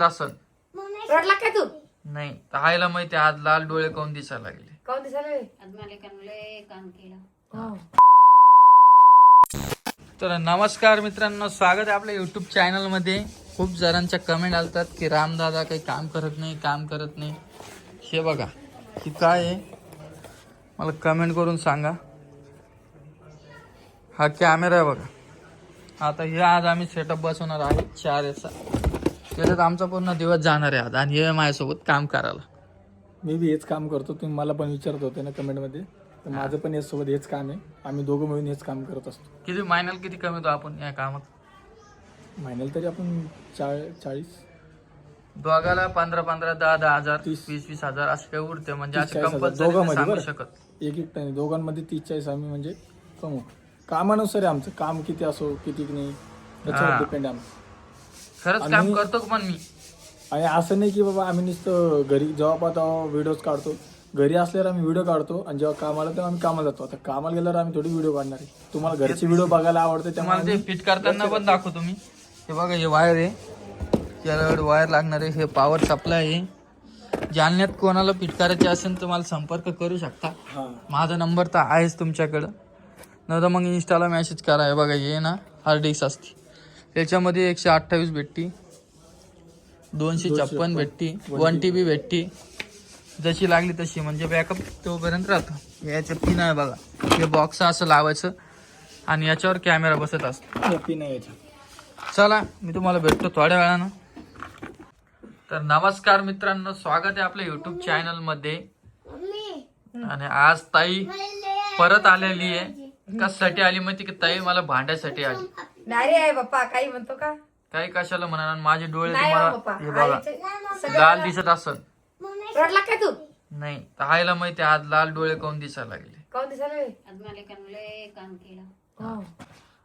असल रडला काय तू? नाही आईला माहिती आज लाल डोळे काऊन दिसायला लागले. काऊन दिसायला रे? काम केलं. तर नमस्कार मित्रांनो, स्वागत आहे आपल्या युट्यूब चॅनल मध्ये. खूप जणांच्या कमेंट आलतात की रामदादा काही काम करत नाही. हे बघा ही काय आहे मला कमेंट करून सांगा. हा कॅमेरा आहे बघा. आता हे आज आम्ही सेटअप बसवणार आहे 4 याचा. त्याच्यात आमचा पूर्ण दिवस जाणार आहे आज आणि हे माझ्यासोबत काम करायला. मी बी हेच काम करतो. तुम्ही मला पण विचारत होते ना कमेंटमध्ये, तर माझं पण यासोबत हेच काम आहे. आम्ही दोघं मिळून हेच काम करत असतो. किती महिन्याला किती कमी होतो आपण या कामात? महिन्याला तरी आपण 40 दोघाला 15 10 हजार 20 हजार असं काही उरते. म्हणजे असं 30-40 कंपल्सरी दोघांमध्ये सांगू बरं. शकत. एक नाही, दोघांमध्ये 30-40 आम्ही म्हणजे कमवू. कामानुसार आहे आमचं काम, किती असो किती नाही त्याच्यावर डिपेंड आहे आमचं. खरंच काम करतो का पण मी. आणि असं नाही की बाबा आम्ही नुसतं घरी जेव्हा पाहतो व्हिडिओज काढतो. घरी असल्यावर आम्ही व्हिडिओ काढतो आणि जेव्हा कामाला तेव्हा आम्ही कामाला जातो. आता कामाला गेल्यावर आम्ही थोडी व्हिडिओ काढणार आहे. तुम्हाला घरचे व्हिडिओ बघायला आवडते तुम्हाला त्यामुळे ते फिट करताना पण दाखवतो मी. हे बघा हे वायर आहे, त्याला वायर लागणार आहे. हे पॉवर सप्लाय आहे. जालन्यात कोणाला फिट करायचे असेल तर मला संपर्क करू शकता. हां माझा नंबर तर आहेच तुमच्याकडं. नाही तर मग इंस्टाला मेसेज करा. हे बघा हे ना हार्ड डिस्क असते. त्याच्यामध्ये 128 भेटती, 256 भेटती, 1 TB भेटती. जशी लागली तशी, म्हणजे बॅकअप तोपर्यंत राहतो. याचं पिन आहे बघा. हे बॉक्स असं लावायचं आणि याच्यावर कॅमेरा बसत असतो. पिन आहे याच्या. चला मी तुम्हाला भेटतो थोड्या वेळानं. तर नमस्कार मित्रांनो, स्वागत आहे आपल्या युट्यूब चॅनल मध्ये. आणि आज ताई परत आलेली आहे. कशासाठी आली माहिती की ताई मला भांड्यासाठी आली. नाही रे बाप्पा, काही म्हणतो का? काही कशाला म्हणा, माझे डोळे नाही हो तुम्हाला बाप्पा, हे बघा आईचे लाल दिसत असत. रडला काय तू? नाही आईला माहिती आज लाल डोळे काऊन दिसायला लागले. काऊन दिसायला रे? काम केलं.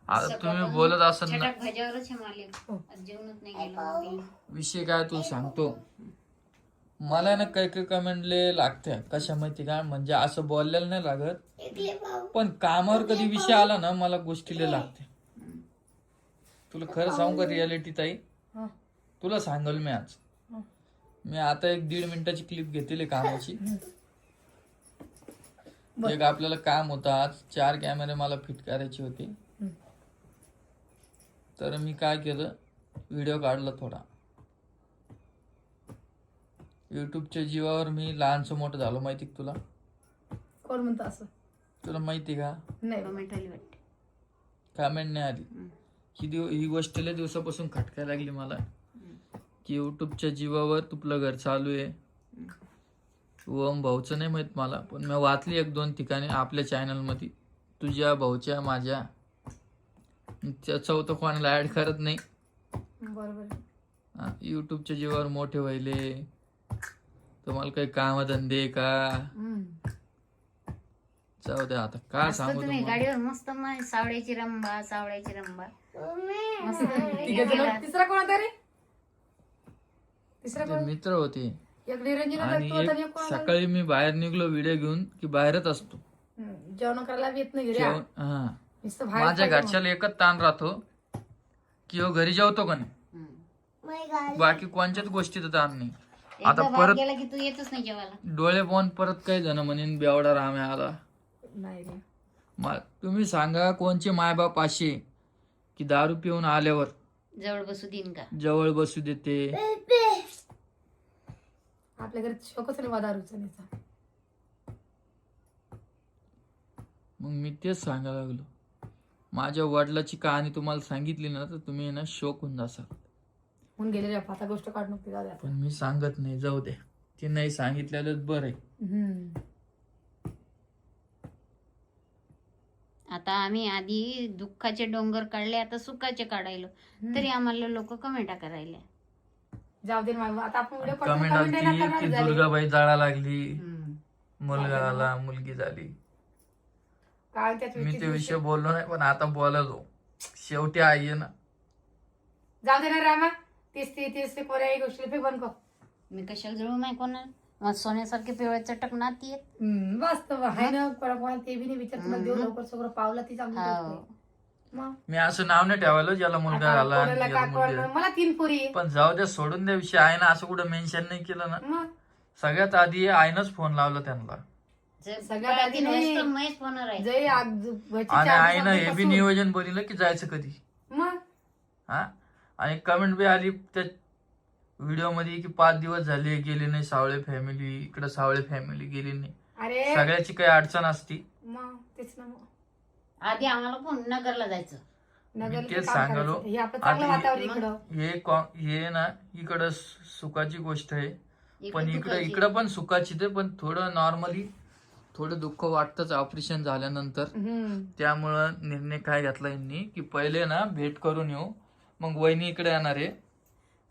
आता तुम्ही बोलत असाल ना छटाक भाज्यावरच हे मालिक. आज जेवणच नाही गेलं. विषय काय तू सांगतो. मला ना काही कमेंटले लागते. कशा माहिती का, म्हणजे असं बोलायला नाही लागत, पण कामावर कधी विषय आला ना मला गोष्टीला लागते. तुला खरं सांगू का रियालिटी ताई, तुला सांगल मी आज. मी आता 1-1.5 मिनिटाची क्लिप घेतली कामाची. एक आपल्याला काम होतं आज, 4 कॅमेरे मला फिट करायचे होते. तर मी काय केलं, व्हिडिओ काढला थोडा. युट्यूबच्या जीवावर मी लहानसं मोठं झालो. माहिती का तुला? कोण म्हणतो असं? तुला माहिती का? नाही कमेंट आली वाटते. कमेंट नाही आली. ही गोष्ट लय दिवसापासून खटकायला लागली मला की युट्यूबच्या जीवावर तुपलं घर चालू आहे. ओम भाऊचं नाही माहित मला, पण मी वाचली 1-2 ठिकाणी आपल्या चॅनल मध्ये. तुझ्या भाऊच्या माझ्या चौथं कोणाला ऍड करत नाही. बरोबर. युट्यूबच्या जीवावर मोठे व्हायले. तुम्हाला काही काम धंदे का? जाऊ द्या आता काय सांगू तुम्ही तुम्हाला. गाडीवर मस्त मग सावड्याची रंबा मस्त तिसरा कोण होता रे? तिसरा ते मित्र होते. एक निरंजन होता, आणि तू होता, आणि एक एक कोण होता? सकाळी मी बाहेर निघलो व्हिडिओ घेऊन की बाहेरच असतो. जेवण करायला बी येत नाही घरी. जेवण हा. नुसतं बाहेर माझ्या खायचं घरच्याला एकच ताण राहतो की हो घरी जेवतो का नाही, बाकी कोणत्याच गोष्टीचा ताण नाही. आता परत गेला की तू येतच नाही जेवायला. डोळे पाहून परत काही जण म्हणेन बेवडा राम आला. मग. नाही रे. तुम्ही सांगा कोणचे मायबाप असे की दारू पिऊन आल्यावर जवळ बसू देईन का? जवळ बसू देते. आपल्या घरी शोकच नाही दारूचा न्यायचा. मग मी तेच सांगायला लागलो. माझ्या वडिलाची कहाणी तुम्हाला सांगितली ना तर तुम्ही ना शोक होऊन जासाल. म्हणून गेलेले आता गोष्ट काढ नको जाऊ दे आता. पण मी सांगत नाही, जाऊ दे. ते नाही सांगितलेलं बरं आहे. आता आम्ही आधी दुःखाचे डोंगर काढले, आता सुखाचे काढायलो, तरी आम्हाला लोक कमेंटा करायला. जाऊ दे मग. आता आपण व्हिडिओ कमेंट आली की दुर्गाबाई जाळा लागली, मुलगा आला, मुलगी झाली. काय त्याच मी ते विषय बोललो नाही, पण आता बोलायलो. शेवटी आई आहे ना. जाऊ दे ना रामा. तीस कोऱ्या गोष्टी फे बंद कर. मी कशाला जळू नाही कोणाला. मग सोन्यासारखे पिवळे चटक नाती आहेत. वास्तव आहे ना. कोणाला ते बी नाही विचार. तुला देव लवकर सगळं पावलं ती चांगली गोष्ट आहे. मग मी असं नाव नाही ठेवायला ज्याला मुलगा आता झाला आणि कोणाला ज्याला का मुलगी कोणाला- झाली. मला 3 पोरी आहे. पण जाऊ द्या, सोडून द्या विषय. आहे ना असं कुठं मेन्शन नाही केलं ना. मग सगळ्यात आधी आईनच फोन लावला त्यांना, सगळ्यात आधी नाही. महेश फोनवर आहे. जय आणि आईनं हे बी नियोजन बनवलं की जायचं कधी. मग हा, आणि कमेंट बी आली त्या व्हिडिओ मध्ये की 5 दिवस झाले गेले नाही सावळे फॅमिली, इकडे सावळे फॅमिली गेली नाही. अरे सगळ्याची काही अडचण असती. मग तेच ना. मग आधी आम्हाला पण नगरला जायचं. नगरला तेच काम सांगालो. करायचं. हे आपलं चांगलं आधी- वातावरण इकडं. हे ना इकडं सुखाची गोष्ट आहे, पण इकडे इकडं दुखायची. इकडं पण सुखाची ते, पण थोडं नॉर्मली थोडं दुःख वाटतंच ऑपरेशन झाल्यानंतर. त्यामुळं निर्णय काय घेतला यांनी की पहिले ना भेट करून येऊ, मग वहिनी इकडे येणार आहे.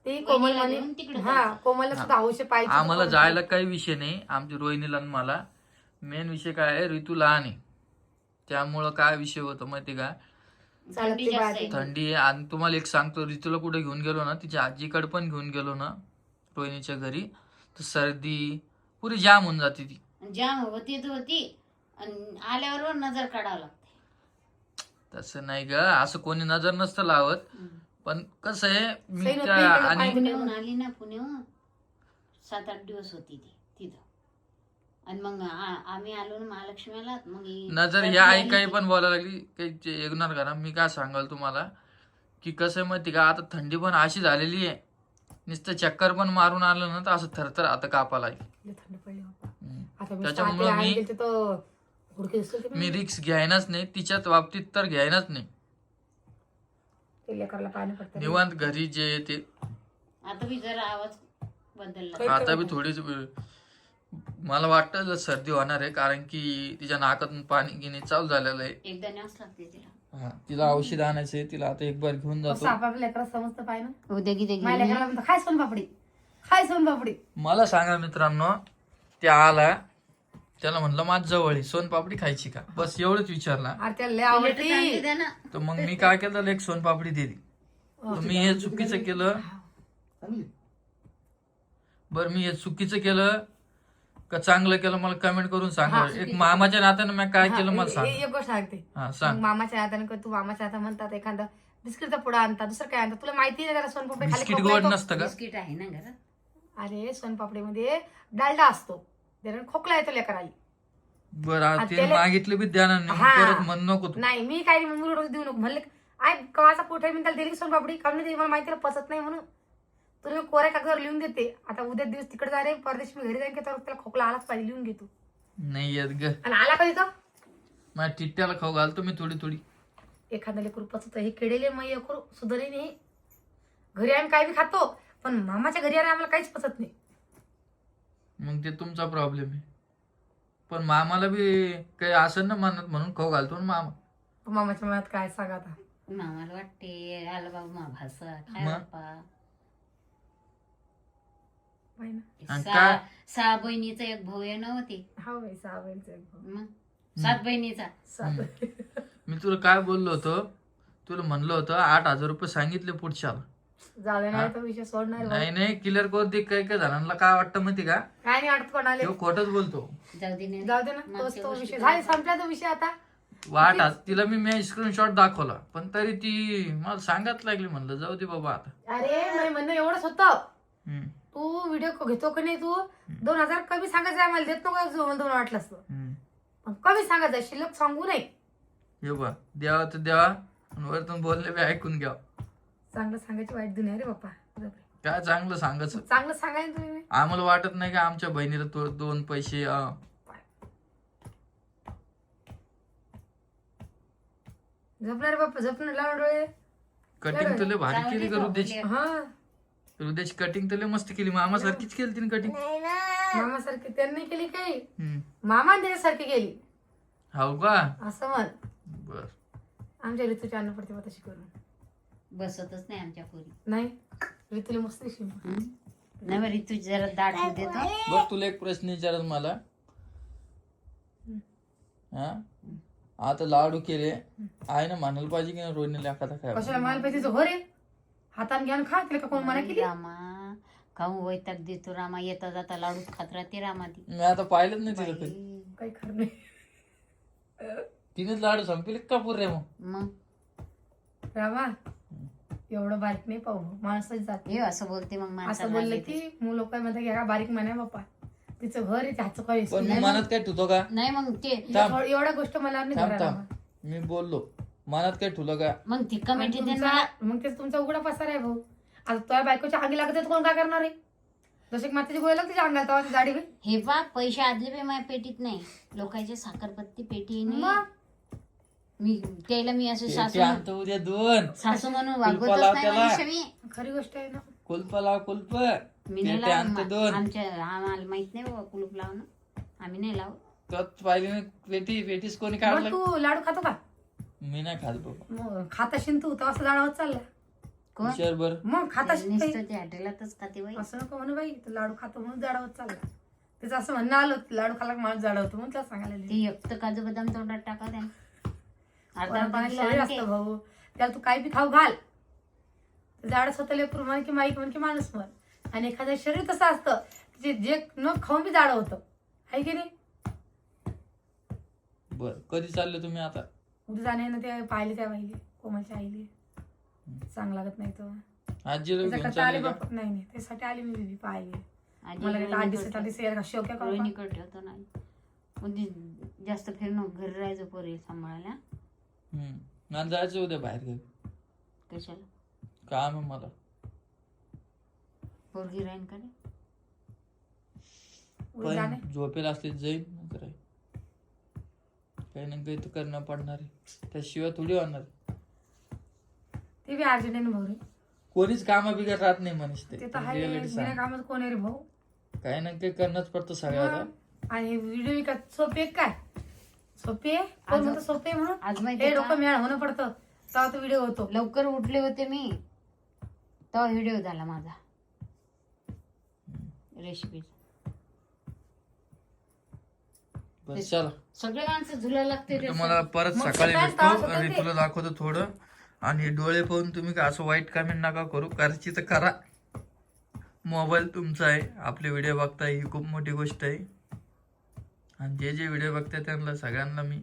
ते कोमल वहिनीला घेऊन तिकडे हा कोमलला सुद्धा आवश्यक पाहिजे. आम्हाला जायला काही विषय नाही, आमच्या रोहिणीला आणि मला. मेन विषय काय आहे, ऋतू लहान आहे, त्यामुळं काय विषय होतो माहिती का, थंडी जास्त आहे. थंडी आहे. आणि तुम्हाला एक सांगतो, ऋतूला कुठे घेऊन गेलो ना, तिच्या आजीकडे पण घेऊन गेलो ना रोहिणीच्या घरी, तर सर्दी पुरी जाम होऊन जाते ती. जाम होती आणि आल्यावर नजर काढावं लागते. तसं नाही ग, असं कोणी नजर नसतं लावत, पण कसं आहे मी सैन होत त्या नाही इकडं आणि पाहिजे. पुण्याहून आली ना, पुण्याहून 7-8 दिवस होती ती तिथं. आणि मग आम्ही आलो ना महालक्ष्मीला, मग नजर ह्या आई काही पण बोलायला लागली काही इग्नोर करा. मी काय सांगाल तुम्हाला की कसं आहे माहिती का, आता थंडी पण अशी झालेली आहे, नुसतं चक्कर पण मारून आलं ना तर असं थरथर आता कापायला लागली. लय थंड पडली बाबा. हम्म. आता मी त्याच्यामुळं starting मी- ला गेलते तर हुडके दिसले ते मी रिक्स घ्यायनाच नाही तिच्यात बाबतीत, तर घ्यायनाच नाही. ते लेकराला पाणी पडतं. निवांत घरी जे ते. आता बी जरा आवाज बदलला. आता बी थोडीच मला वाटतं जर सर्दी होणार आहे, कारण की तिच्या नाकातून पाणी घेणे चालू झालेलं आहे. एकदा न्यावंच लागते तिला. हा, तिला औषध आणायचं आहे, तिला आता एक बार घेऊन जातो. आपल्या लेकराला समजतं पाय ना. उद्या किती माझ्या लेकराला म्हणतो खाय सोनपापडी, खाय सोनपापडी. मला सांगा मित्रांनो, त्या आला त्याला म्हणलं माझ जवळ आहे, सोनपापडी खायची का, बस एवढंच विचारला. अरे त्याला लय आवडती. द्या ना. तर मग मी काय केलं, त्याला एक सोनपापडी दिली. तर मी हे चुकीचं केलं. बरं मी हे चुकीचं केलं का चांगलं केलं, मला कमेंट करून सांगा. एक मामाच्या नात्यानं मी काय केलं मला सांग. एक गोष्ट सांगते. हा मग सांग. मामाच्या हाताने तू मामाच्या हातात म्हणतात एखादा बिस्किटचा पुडा आणता, दुसरं काय आणता, तुला माहिती नाही त्याला सोनपापडी खाली बिस्किट खोकला गोड येतो. नसतं का? बिस्किट आहे ना घरात. अरे सोनपापडीमध्ये डालडा असतो, त्याने खोकला येतो लेकराला. बरं ते त्याला- मागितलं बी ध्यानाने, मग हा. परत म्हण नको तू. नाही मी काही मुलं देऊ नको म्हणले. आय कवाचा पोट आहे मी त्याला दिली की सोनपापडी काढून देते, मला माहिती आहे पचत नाही म्हणून. तुला मी कोऱ्या कागदावर लिहून देते. आता उद्या दिवस तिकडे जा रे, परदेश मी घरी जाईन की तर त्याला खोकला आलाच पाहिजे, लिहून घेतो. नाही येत ग, आणि आला कधी तो माझ्या टिट्ट्याला खाऊ घालतो मी थोडी थोडी. एखाद्या लेकरू पचत हे केडेले मग लेकरू सुधारे नाही. घरी आम्ही काय बी खातो, पण मामाच्या घरी आले आम्हाला काहीच पचत नाही. मग ते तुमचा प्रॉब्लेम आहे, पण मामाला बी काही असं ना म्हणत म्हणून खाऊ घालतो ना मामा. मामाच्या मनात काय सांगा आता. मामाला वाटते आलं बाबा मा भासा काय मग? बाप्पा. माहिती ना. आणि सहा काय? सहा बहिणीचा एक भाऊ आहे नव्हती. हा बाई 6 वेळचं एक भाऊ. मग 7 बहिणीचा. 7. मी तुला काय बोललो होतो, तुला म्हणलं होतं 8,000 रुपये सांगितले पुढच्याला. जाऊ दे नाही तो विषय सोडणार. नाही नाही क्लिअर करून दे. काही काही जणांना काय वाटतं माहिती का, काय नाही वाटत कोणाले. तो खोटच बोलतो. जाऊ दे नाही. जाऊ दे ना, तोच तो विषय झाला, संपला तो विषय आता. वाट तिला मी स्क्रीनशॉट दाखवला, पण तरी ती मला सांगत लागली. म्हणलं जाऊ दे बाबा आता. अरे नाही म्हणणं एवढंच होतं. हम्म, तू व्हिडिओ घेतो की नाही, तू 2,000 कमी सांगायचं आहे, मला देत नको 2 वाटलं असतं. हम्म. पण कमी सांगायचं आहे, शिल्लक सांगू नये. हे बा द्यावा तर द्यावा, आणि वरतून बोलले बी ऐकून घ्या. चांगलं सांगायची वाईट दुनिया रे बाप्पा. काय चांगलं सांगायचं. चांगलं सांगायचं तुम्ही. आम्हाला वाटत नाही का आमच्या बहिणीला तो 2 पैसे झोपणार बाप्पा, झोपणार लावून डोळे. कटिंग तर लय भारी केली का हृदयाची. हा हृदयाची कटिंग तर लय मस्त केली. मामासारखीच केली तिने कटिंग. मामासारखी त्यांनी केली काही, हम्म, मामा त्याच्यासारखी केली हो का. असं म्हण. बर, आमच्या ऋतूची अन्न प्रतिभा तशी करून बसतच नाही आमच्या पोरी. नाही. ऋतूला मस्त दिसली. नाही बरं तू जरा दाट होऊ देतो. बघ तुला एक प्रश्न विचारत मला. हा, आता लाडू केले आहे ना, म्हणायला पाहिजे की रोहिणीला एखादा काय. कशाला माल पाहिजे हो रे, हाताने घ्या खा. तिला का कोण मना केली. रामा खाऊ वैताग देतो रामा. येता जाता लाडूच खात राहते रामा ती. मी आता पाहिलंच नाही तिला कधी. काही खरं नाही. तिनेच लाडू संपले का पुरे मग. मग रामा एवढं बारीक नाही पाहू माणसंच जात हे असं बोलते मग असं माणसाला बोललं राग येते. की लोक म्हणतात की बारीक म्हणे बाप्पा तिचं घर आहे त्याचं काही पण मी मनात काय ठेवतो का? नाही मग ते थांब एवढ्या गोष्ट मला नाही थांब धरायला थांब मी बोललो मनात काय ठेवलं का? मग ती कमेंट येते ना. मग ते तुमचा उघडा पसार आहे भाऊ. आता तुझ्या बायकोच्या अंगी लागत आहे, तर कोण काय करणार आहे? जसे की मातीची गोळी लागते अंगाला तेव्हा ती जाडी होईल. हे पा पैसे आदले बी माझ्या पेटीत नाही, लोकांच्या साखरपत्ती पेटी नाही. मग मी त्याला मी असं ते आणतो उद्या 2 सासू म्हणून कुलपा वागवतच लाव नाही त्याला. मनुष्य मी. खरी गोष्ट आहे ना. कुलप लाव कुलप. मी नाही आणतो 2 लावत. आम्हाला माहित नाही बाबा कुलूप लावणं, आम्ही नाही लावत. तर पाहिजे ना पेटीस कोणी मग काढलं? तू लाडू खातो का? मी नाही खात बाबा. मग खात असेल तू तर असं जाडा होत चालला. कोण विचार बर. मग खात असेल बाई. नुसतं ते हॉटेलातच खाते बाई. असं नको म्हणू बाई, तू लाडू खातो म्हणून जाडा होत चालला. त्याचं असं म्हणणं आलं की लाडू खाला की माणूस जाडा होतो म्हणून त्याला सांगायला लागले. ते एकटं काजू बदाम तोंडात टाका द्या. अर्धा पण किलो शरीर आणते. असतं भाऊ, त्याला तू काही बी खाऊ घाल, झाड स्वतः लेकरू म्हण की माईक म्हण की माणूस म्हण. आणि एखादं शरीर तसं असतं जे न खाऊन बी जाडं होतं, आहे की नाही? बर कधी चालले तुम्ही आता? उद्या जाणे ना ते पाहिले त्या बाईले, कोमलच्या आईले चांग लागत नाही तो. आजीला घेऊन त्याच्याकडे आले चालले का? बाप्पा नाही नाही त्यासाठी आले मी बी पाहिले. आजी मला काही 8 रोहिणीकडे दिवसात आधी शेअर शोक्या करू का? रोहिणीकडे ठेवतो ना. म्हणजे जास्त फिरणं घरी राहायचं पोरी सांभाळायला. मला जायचं उद्या बाहेर घरी. कशाला काम आहे मला. पोरगी राहीन का रे? उद्या जाणे पण झोपेल असले जाईल नंतर आहे. काही ना काही तर करणं पडणार आहे, त्याशिवाय थोडी होणार. ते बी अर्जंट भाऊ रे. कोणीच काम बिगत राहत नाही मनीष. ते तर आहे Reality बिना सांग. कामाचं कोण आहे रे भाऊ? काही ना काही करणंच पडतं सगळ्याला. आणि व्हिडिओ का सोपे आहे काय? सोपे आहे? कोण म्हणतं सोपे आहे म्हणून? आज माहिती हे आहे डोकं का? मिळालं होणं पडतं तेव्हा तो व्हिडिओ होतो. लवकर उठले होते मी तेव्हा व्हिडिओ झाला माझा रेसिपीचा. बस चला सगळे माणसं झुला लागते मी तुम्हाला परत मग सकाळी सकाळी भेटतो तास होतं आणि ते. तुला दाखवतो थोडं. आणि डोळे पाहून तुम्ही का असं वाईट कमेंट नका करू, करायची तर करा. मोबाईल तुमचा आहे, आपले व्हिडिओ बघताय ही खूप मोठी गोष्ट आहे. आणि जे जे व्हिडिओ बघताय त्यांना सगळ्यांना मी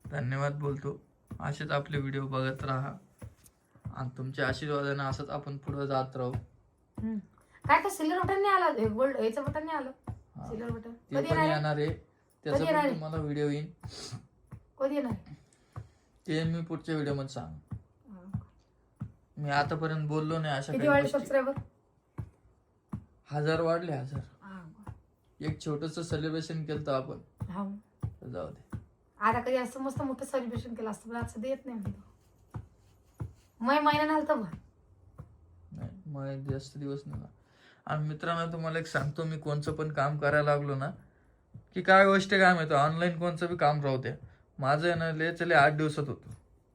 धन्यवाद बोलतो. असेच आपले व्हिडिओ बघत राहा आणि तुमच्या आशीर्वादाने असंच आपण पुढे जात राहू. काय तर सिल्वर बटन नाही आलं, गोल्ड याचं बटन नाही आलं. हा. सिल्वर बटन ते कधी पण येणार आहे? येणार आहे, त्याचा कधी येणार पण आहे? तुम्हाला व्हिडिओ येईल. कधी येणार आहे? ते मी पुढच्या व्हिडिओ मध्ये सांग. मी आतापर्यंत बोललो नाही अशा किती काही वाढले गोष्टी. सबस्क्रायबर? 1000 वाढले 1000. एक छोटस सेलिब्रेशन केलं आपण. हा तर जाऊ दे. आता कधी असं मस्त मोठं सेलिब्रेशन केलं असतं पण आज सध्या येत नाही आम्ही. मग महिना झालं तर नाही मग जास्त दिवस नाही. आणि मित्रांनो तुम्हाला एक सांगतो, मी कोणचं पण काम करायला लागलो ना की काय गोष्ट काय माहिती, ऑनलाईन कोणचं बी काम राहू द्या, माझं आहे ना लय चले 8 दिवसात होतं.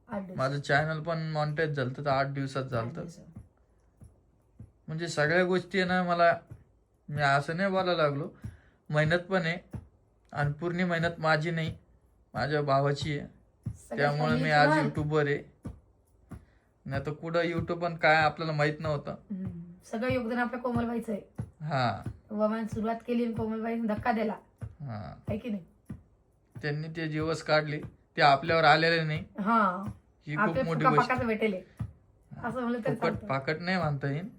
8 दिवस. माझं चॅनल पण मॉनिटाईज झालं तर 8 दिवसात झालं. म्हणजे सगळ्या गोष्टी आहे ना, मला मी असं नाही बोलायला लागलो, मेहनत पण आहे आणि पूर्ण मेहनत माझी नाही, माझ्या भावाची आहे. त्यामुळे मी आज युट्यूबवर आहे. नाही तर कुठं युट्यूब पण काय आपल्याला माहित नव्हतं. सगळं योगदान आपल्या कोमलबाईचं आहे. हा वमान सुरुवात केली आणि कोमलबाईने धक्का दिला, हा आहे की नाही? त्यांनी ते दिवस काढले, ते आपल्यावर आलेले नाही. हा ही खूप आपल्या मोठी फुका गोष्ट. पाकाचं भेटेल असं म्हणलं तर फुकट चालतं. पाकट नाही म्हणता येईल.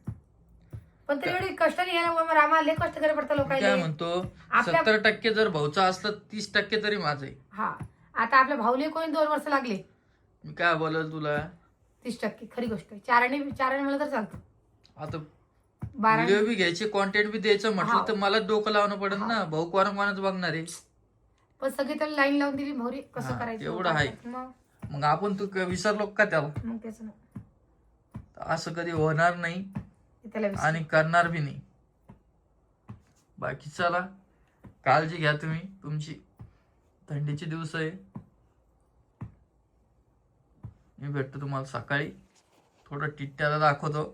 पण तरी एवढी कष्ट नाही घ्यायला मग रामा लय कष्ट करायला पडतं मी काय लोकांना. म्हणतो, आपल्या- 70% जर भाऊचं असलं 30% तरी माझं आहे. हा आता आपल्या भाऊले कोणी 2 वर्ष लागले. मी काय बोलल तुला, 30% खरी गोष्ट आहे. चाराने म्हणलं तर चालतं. आता 12 व्हिडिओ बी घ्यायचे, कॉन्टेंट बी द्यायचं म्हटलं हा. तर मला डोकं लावणं पडेल ना. भाऊ कोणाच बघणार आहे. पण सगळी त्याला लाईन लावून दिली भाऊरी कसं हा, करायचं एवढं आहे. मग आपण तू विसरलो का त्याला? मग त्याच ना असं कधी होणार नाही त्याला आणि करणार बी नाही. बाकी चला, काळजी घ्या तुम्ही तुमची. थंडीचे दिवस आहे. मी भेटतो तुम्हाला सकाळी. थोडं टिट्ट्याला दाखवतो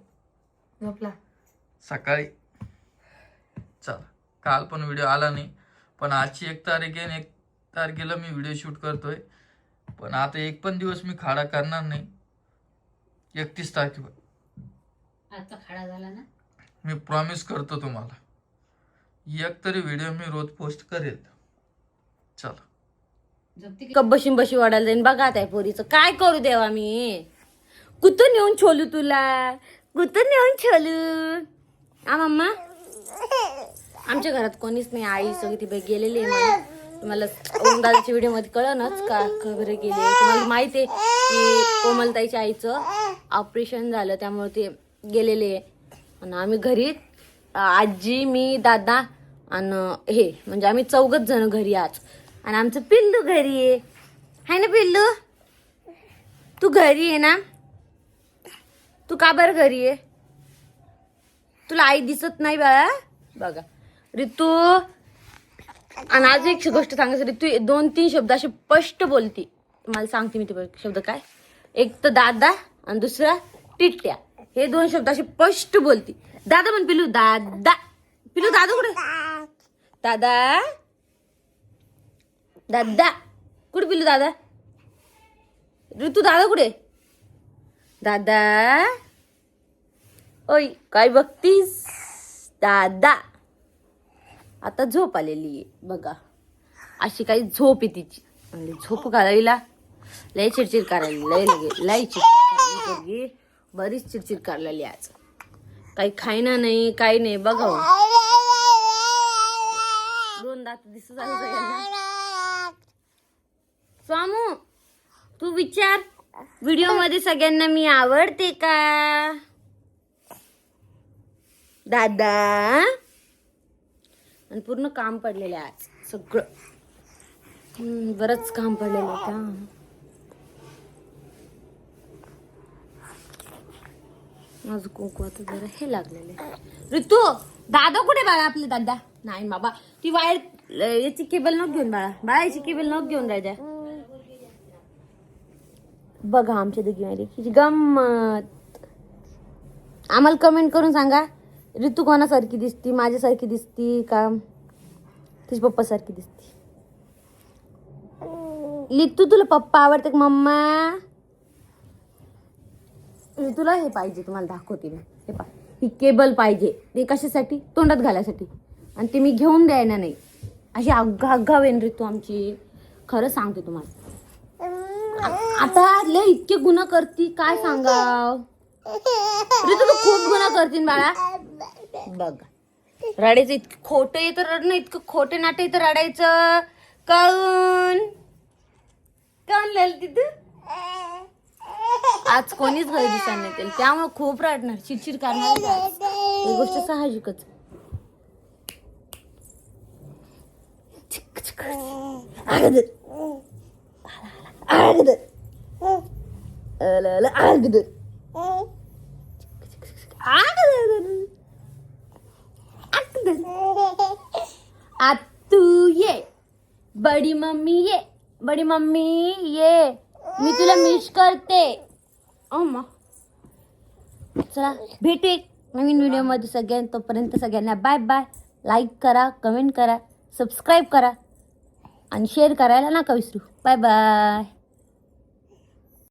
झोपला. सकाळी. चला, काल पण व्हिडिओ आला नाही, पण आजची 1 तारीख आहे आणि 1 तारखेला मी व्हिडिओ शूट करतोय. पण आता एक पण दिवस मी खाडा करणार नाही. 31 तारखेवर आजचा खाडा झाला ना. मी प्रॉमिस करतो तुम्हाला, एक तरी व्हिडिओ मी रोज पोस्ट करेल. चला. झोपती की? बशी वाढायला जाईन बघा त्या पोरीचं काय करू देवा मी. कुठं नेऊन छोलू तुला, कुठं नेऊन छोलू. आ मम्मा, आमच्या घरात कोणीच नाही, आई सगळी ती गेलेली आहे. मला दादाच्या व्हिडिओ मध्ये कळनच का खबर गेले. तुम्हाला माहिती आहे की कोमलताईच्या आईचं ऑपरेशन झालं, त्यामुळे ते गेलेले आहे. आणि आम्ही घरी आजी, मी, दादा आणि हे म्हणजे आम्ही 4 जण घरी आज. आणि आमचं पिल्लू घरी आहे. हाय ना पिल्लू, तू घरी आहे ना? तू का बरं घरी आहे? तुला आई दिसत नाही बाळा? बघा ऋतू. आणि आज एक गोष्ट सांगायचं, ऋतू 2-3 शब्द असे स्पष्ट बोलती. तुम्हाला सांगते मी ते शब्द काय. एक तर दादा आणि दुसरा टिट्ट्या. हे 2 शब्द असे स्पष्ट बोलती. दादा म्हण पिलू, दादा. पिलू दादा कुठे? दादा, दादा कुठे? पिलू दादा. ऋतू दादा कुठे? दादा. ओय काय बघतीस? दादा. आता झोप आलेली आहे बघा. अशी काही झोप आहे तिची. म्हणजे झोप घालायला लय चिडचिड करायला, लय चिडचिड. बरीच चिडचिड करायला आज. काही खायना नाही, काही नाही. बघा 2 दात दिसत आहे सगळ्यांना. स्वामू तू विचार, व्हिडिओ मध्ये सगळ्यांना मी आवडते का? दादा. आणि पूर्ण काम पडलेलं आहे आज सगळं. बरंच काम पडलेलं आहे का. माझं कुंकू आता जरा हे लागलेलं आहे. ऋतू दादा कुठे बाळा? आपले दादा नाही बाबा. ती वायर याची केबल नको घेऊन बाळा. बाळा याची केबल नको घेऊन राजा. बघा आमच्या दोघी गंमत. आम्हाला कमेंट करून सांगा, ऋतू कोणासारखी दिसती? माझ्यासारखी दिसती का तिच्या पप्पा सारखी दिसती? लितू तुला पप्पा आवडते का मम्मा? तुला हे पाहिजे, तुम्हाला दाखवते मी. हे पा, ही केबल पाहिजे. ते कशासाठी? तोंडात घालायसाठी. आणि ते मी घेऊन द्यायना नाही. अशी आगाव आहे ऋतू आमची. खरं सांगते तुम्हाला. आता लय इतके गुन्हा करती काय सांगाव. ऋतू तू खूप गुन्हा करतीन बाळा. बघा रडायचं इतकं खोटं येतं, रडणं इतकं खोटे नाटे येतं रडायचं. काऊन ललती तू? आज कोणीच घरी दिसणार नाही केलं, त्यामुळे खूप रडणार, चिडचिड करणार. ही गोष्ट साहजिकच. तू ये बडी मम्मी, ये बडी मम्मी ये, मी तुला मिस करते. अम्मा चला भेटू एक नवीन व्हिडिओ मध्ये सगळ्यांना. तोपर्यंत सगळ्यांना बाय बाय. लाईक करा, कमेंट करा, सबस्क्राईब करा आणि शेअर करायला नका विसरू. Bye bye.